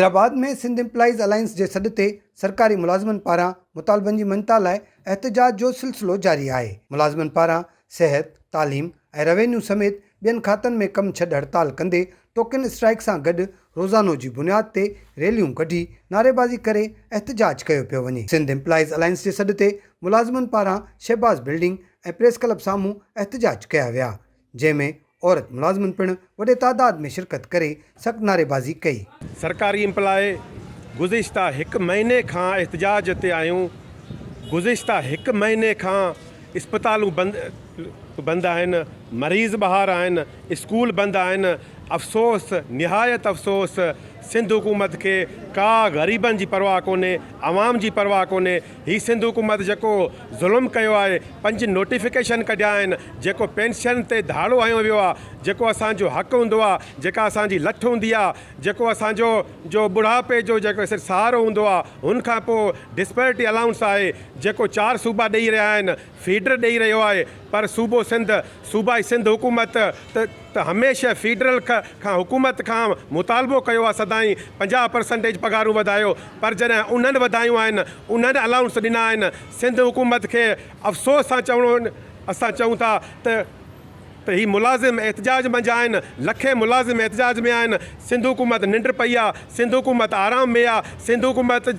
हैदराबाद में Sindh employees alliance के सॾ ते सरकारी मुलाज़िमनि पारां मुतालबनि जी मञता लाइ एहतजाज जो सिलसिलो जारी आहे। मुलाज़िमनि पारां सिहत, तालीम ऐं रेवेन्यू समेत ॿियनि खातनि में कमु छॾ हड़ताल कंदे टोकन स्ट्राइक सां गॾु रोज़ानो जी बुनियाद ते रैलियूं कढी नारेबाज़ी करे एहतजाज कयो पियो वञे। सिंध एम्प्लॉइज़ अलायंस जे सॾ ते मुलाज़िमनि पारां शहबाज़ बिल्डिंग ऐं प्रेस क्लब साम्हूं एहतजाज कया विया, जंहिंमें औरत मुलाज़िमनि पिणु वॾे तादाद में शिरकत करे सख़्त नारेबाज़ी कई। सरकारी एम्प्लॉय गुज़िश्ता हिकु महीने खां एहतजाज ते आहियूं। गुज़िश्ता हिकु महीने खां इस्पतालूं बंदि आहिनि, मरीज़ ॿाहिरि आहिनि, स्कूल बंदि आहिनि। अफ़सोस, निहायत अफ़सोस, सिंध हुकूमत खे का ग़रीबनि जी परवाह कोन्हे, आवाम जी परवाह कोन्हे। ही सिंध हुकूमत जेको ज़ुल्म कयो आहे, 5 नोटिफिकेशन कढिया आहिनि, जेको पेंशन ते धाड़ो हयो वियो आहे, जेको असांजो हक़ हूंदो आहे, जेका असांजी लठ हूंदी आहे, जेको असांजो बुढ़ापे जो जेको सहारो हूंदो आहे, हुन खां पोइ डिस्पेरिटी अलाउंस आहे, जेको 4 सूबा ॾेई रहिया आहिनि, फीडर ॾेई रहियो आहे। पर सूबाई सिंध हुकूमत त हमेशह फीडरल खां हुकूमत खां मुतालबो कयो आहे सदाईं 50% पगारूं वधायो, पर जॾहिं उन्हनि वधायूं आहिनि, उन्हनि अलाउंस ॾिना आहिनि, सिंध हुकूमत खे अफ़सोस सां असां चऊं था त ही मुलाज़िम एहतजाज मंझि आहिनि, लखे मुलाज़िम एहतजाज में आहिनि। सिंध हुकूमत निंड पई आहे, सिंध हुकूमत आराम में आहे। सिंध हुकूमत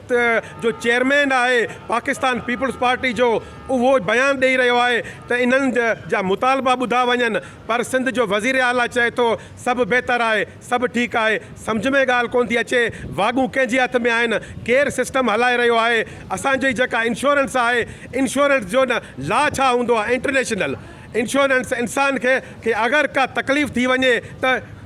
जो चेयरमैन आहे पाकिस्तान पीपल्स पार्टी जो, उहो बयानु ॾेई रहियो आहे त इन्हनि जा मुतालबा ॿुधा वञनि, पर सिंध जो वज़ीर आला चए थो सभु बहितरु आहे, सभु ठीकु आहे। सम्झ में ॻाल्हि कोन थी अचे, वाॻूं कंहिंजे हथ में आहिनि, केरु सिस्टम हलाए रहियो आहे। असांजी जेका इंश्योरेंस आहे, इंश्योरेंस जो न ला छा हूंदो आहे, इंटरनेशनल इंश्योरेंस इंसान खे अगरि का तकलीफ़ थी वञे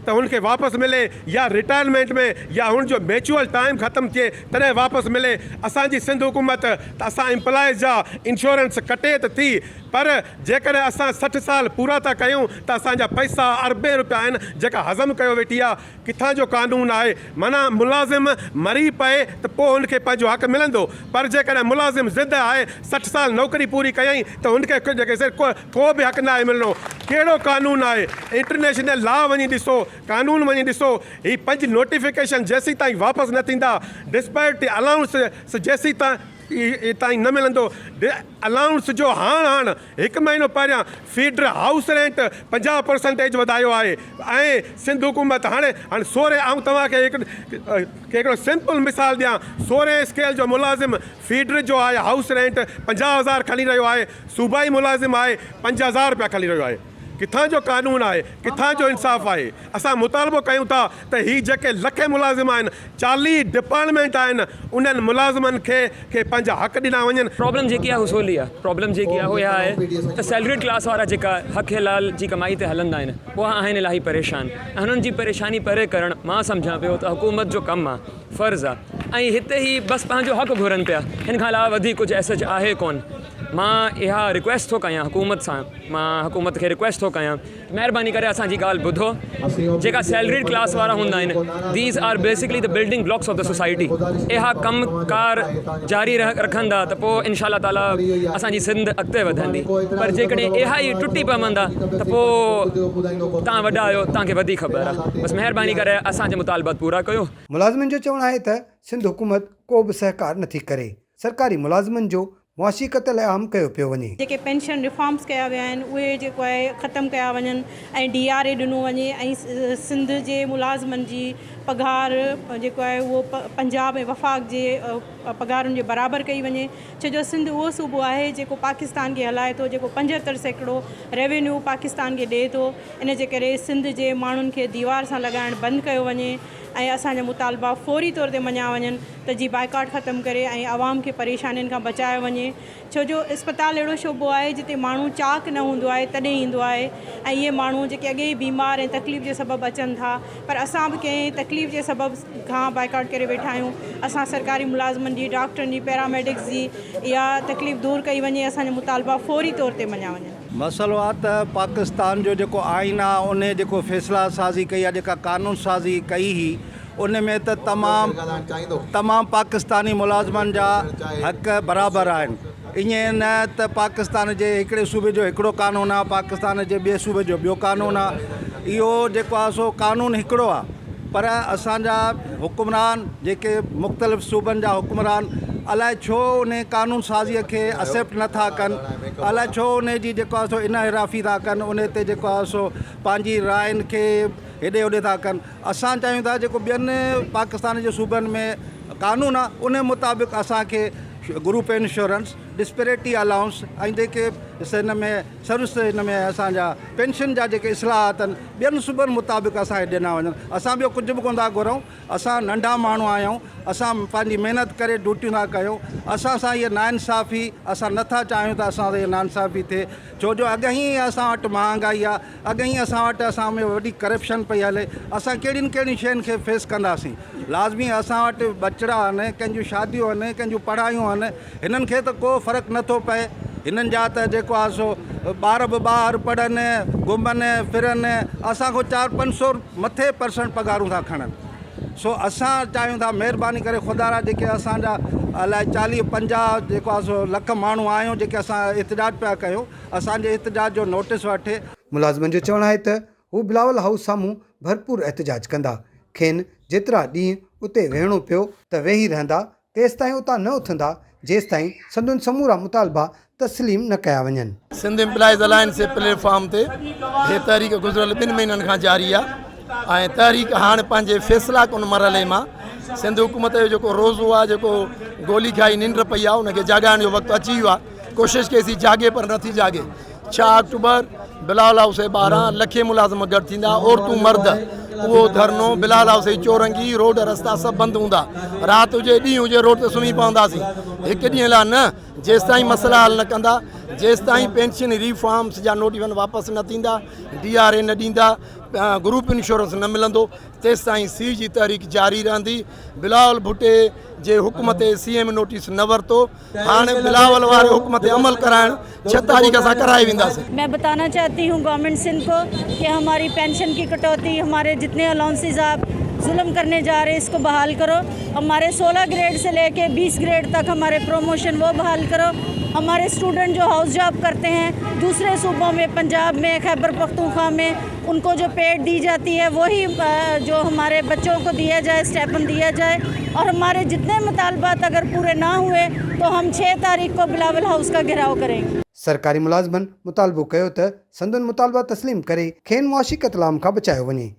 त हुनखे वापसि मिले, या रिटायरमेंट में या हुनजो म्यूचुअल टाइम ख़तमु थिए तॾहिं वापसि मिले। असांजी सिंध हुकूमत त असां एम्प्लॉइज़ जा इंश्योरेंस कटे त थी, पर जेकॾहिं असां 60 साल पूरा था कयूं त असांजा पैसा अरबे रुपया आहिनि जेका हज़म कयो वेठी आहे। किथां जो कानून आहे? माना मुलाज़िम मरी पए त पोइ हुनखे पंहिंजो हक़ मिलंदो, पर जेकॾहिं मुलाज़िम ज़िद आहे 60 साल नौकरी पूरी कयईं त हुनखे को बि हक़ न आहे मिलणो। कहिड़ो कानून आहे? इंटरनेशनल लॉ वञी ॾिसो, कानून वञी ॾिसो। ही 5 नोटिफिकेशन जेसीं ताईं वापसि न थींदा, डिस्पेरिटी अलाउंस जेसीं ताईं न मिलंदो, अलाउंस जो हाण 1 महीनो पहिरियां फीडर हाउस रेंट 50% वधायो आहे। ऐं सिंध हुकूमत हाणे सोरे, ऐं तव्हांखे हिकिड़ो सिंपल मिसाल ॾियां, 16 स्केल जो मुलाज़िम फीडर जो आहे हाउस रेंट 50,000 खणी रहियो आहे, सूबाई मुलाज़िम आहे 5,000 रुपया खणी रहियो आहे। किथां जो कानून आहे? किथां जो इंसाफ़ आहे? असां मुतालबो कयूं था त ही जेके लखे मुलाज़िम आहिनि, 40 डिपार्टमेंट आहिनि, उन्हनि मुलाज़िमनि खे पंहिंजा हक़ ॾिना वञनि। प्रॉब्लम जेकी आहे उसूली आहे। प्रॉब्लम जेकी आहे उहा इहा आहे त सैलरीड क्लास वारा जेका हक़ हलाल जी कमाई ते हलंदा आहिनि, उहा आहिनि इलाही परेशान। ऐं हुननि जी परेशानी परे करणु मां सम्झां पियो त हुकूमत जो कमु आहे, फ़र्ज़ु आहे। ऐं हिते ई बसि पंहिंजो हक़ घुरनि पिया, हिन खां अलावा वधीक कुझु एसच आहे कोन। मां इहा रिक्वेस्ट थो कयां हुकूमत सां, मां हुकूमत खे रिक्वेस्ट थो कयां, महिरबानी करे असांजी ॻाल्हि ॿुधो। जेका सैलरीड क्लास वारा हूंदा आहिनि, these are basically the building blocks of the society. इहा कमकार जारी रखंदा त पोइ इंशाअल्लाह ताला असांजी सिंध अॻिते वधंदी। पर जेकॾहिं इहा ई टुटी पवंदा त पोइ तव्हां वॾा आहियो, तव्हांखे वधीक ख़बर आहे। बसि महिरबानी करे असांजे मुतालबात पूरा कयो। मुलाज़िमनि जो चवणु आहे त सिंध हुकूमत को बि सहकार नथी करे, सरकारी मुलाज़िमनि जो मुआशी क़तल आम कयो पियो वञे। जेके पेंशन रिफॉर्म्स कया विया आहिनि उहे जेको आहे ख़तमु कया वञनि ऐं DRA ॾिनो वञे, ऐं सिंध जे मुलाज़िमनि जी पघार जेको आहे उहो पंजाब ऐं वफ़ाक़ जे पघारुनि जे बराबरि कई वञे। छो जो सिंध उहो सूबो आहे जेको पाकिस्तान खे हलाए थो, जेको 75% रेवेन्यू पाकिस्तान खे ॾिए थो। इन जे करे सिंध जे माण्हुनि खे दीवार सां लॻाइणु बंदि कयो वञे ऐं असांजा मुतालबा फौरी तौर ते मञा वञनि त जी बाइकाट ख़तमु करे ऐं आवाम खे परेशानियुनि खां बचायो वञे। छो जो इस्पताल अहिड़ो शोबो आहे जिते माण्हू चाक न हूंदो आहे तॾहिं ईंदो आहे, ऐं इहे माण्हू जेके अॻे ई बीमार ऐं तकलीफ़ जे सबबु अचनि था, पर असां बि कंहिं तकलीफ़ जे सबबु खां बाइकाट करे वेठा आहियूं। असां सरकारी मुलाज़िमनि जी, डॉक्टरनि जी, पैरामेडिक्स जी इहा तकलीफ़ दूरि कई वञे, असांजा मुतालबा फौरी तौर ते मञा वञनि। मसइलो आहे त पाकिस्तान जो जेको आइन आहे, उन जेको फ़ैसिला साज़ी कई आहे, जेका कानून साज़ी कई हुई, उन में त तमामु पाकिस्तानी मुलाज़िमनि जा हक़ बराबरि आहिनि। ईअं न त पाकिस्तान जे हिकिड़े सूबे जो हिकिड़ो कानून आहे, पाकिस्तान जे ॿिए सूबे जो ॿियो कानून आहे। इहो जेको आहे सो कानून हिकिड़ो आहे। पर असांजा हुकुमरान जेके मुख़्तलिफ़ सूबनि जा हुकुमरान अलाए छो उन कानून साज़ीअ खे एक्सेप्ट नथा कनि, अलाए छो उन जी जेको आहे सो इनहराफ़ी था कनि, उन ते जेको आहे सो पंहिंजी रायनि खे हेॾे होॾे था कनि। असां चाहियूं था जेको ॿियनि पाकिस्तान जे सूबनि में कानून आहे उन मुताबिक़ असांखे ग्रुप इंश्योरेंस, डिस्पेरिटी अलाउंस ऐं जेके हिन में सर्विस हिन में असांजा पेंशन जा जेके इस्लाहात आहिनि ॿियनि सूबनि मुताबिक़ असांखे ॾिना वञनि। असां ॿियो कुझु बि कोन था घुरूं, असां नंढा माण्हू आहियूं, असां पंहिंजी महिनत करे ड्यूटियूं था कयूं। असां सां इहा नाइंसाफ़ी असां नथा चाहियूं त असां सां इहा नाइंसाफ़ी थिए, छो जो अॻ ई असां वटि महांगाई आहे, अॻ ई असां वटि असां में वॾी करप्शन पई हले। असां कहिड़ियुनि कहिड़ियुनि शयुनि खे फेस कंदासीं। लाज़मी असां वटि बचिड़ा आहिनि, कंहिंजूं शादियूं आहिनि, कंहिंजूं पढ़ायूं आहिनि, हिननि खे त को फ़र्क़ु नथो पए। हिननि जा त जेको आहे सो ॿार बि ॿाहिरि पढ़नि, घुमनि फिरनि, असांखां 400-500 मथे % पघारूं था खणनि। सो असां चाहियूं था महिरबानी करे ख़ुदा जेके असांजा अलाए 40-50 जेको आहे सो लख माण्हू आहियूं जेके असां एतिजाज पिया कयूं, असांजे एतिजाज जो नोटिस वठे। मुलाज़िमनि जो चवणु आहे त हू बिलावल हाउस साम्हूं भरपूर एहतजाज कंदा। खेनि जेतिरा ॾींहं उते वेहणो पियो त वेही रहंदा, तेसिताईं उतां न उथंदा जेसिताईं संदुनि समूरा मुतालबा तस्लीम न कया वञनि। सिंध एम्प्लॉइज़ अलायंस जे प्लेटफॉर्म ते हे तहरीक गुज़िरियल 2 महीननि खां जारी आहे ऐं तहरीक हाणे पंहिंजे फ़ैसिला कुन मरहले मां सिंध हुकूमत जो जेको रोज़ो आहे, जेको गोली खाई निंड पई आहे, उनखे जाॻाइण जो वक़्तु अची वियो आहे। कोशिशि कईसीं जाॻे पर नथी जाॻे। 6 अक्टूबर बिलावल हाउस जे ॿाहिरां लखे मुलाज़िम गॾु थींदा, औरतूं मर्द। उहो धरनो बिलावल हाउस जी चौरंगी रोड रस्ता सभु बंदि हूंदा। राति हुजे ॾींहुं हुजे रोड ते सुम्ही पवंदासीं। हिकु ॾींहं लाइ न, जेसिताईं मसइला हल न कंदा, जेसिताईं पेंशन रिफॉर्म्स जा नोटिफिकेशन वापसि न थींदा, DRA न ॾींदा, ग्रुप इंश्योरेंस न मिलंदो, तेसिताईं सी जी तहरीक जारी रहंदी। बिलावल भुट्टे जे हुकुम ते CM नोटिस न वरितो, हाणे बिलावल वारे हुकुम ते अमल कराइण 6 तारीख़ असां कराए वेंदासीं। मैं बताना चाहती हूँ गवर्नमेंट सिंध को कि हमारी पेंशन की कटौती, हमारे जितने अलाउंसेस आप जुल्म करने जा रहे हैं इसको बहाल करो। हमारे 16 ग्रेड से लेके 20 ग्रेड तक हमारे प्रमोशन वो बहाल करो। हमारे स्टूडेंट जो हाउस जॉब करते हैं दूसरे सूबों में, पंजाब में, खैबर पख्तूनख्वा में, उनको जो पेड दी जाती है वही जो हमारे बच्चों को दिया जाए, स्टेपन दिया जाए। और हमारे जितने मुतालबात अगर पूरे ना हुए तो हम 6 तारीख को बिलावल हाउस का घेराव करेंगे। सरकारी मुलाज़िमनि मुतालबो कयो त संदुनि मुतालबा तस्लीम करे खेनि मुआशी क़तलाम खां बचायो वञे।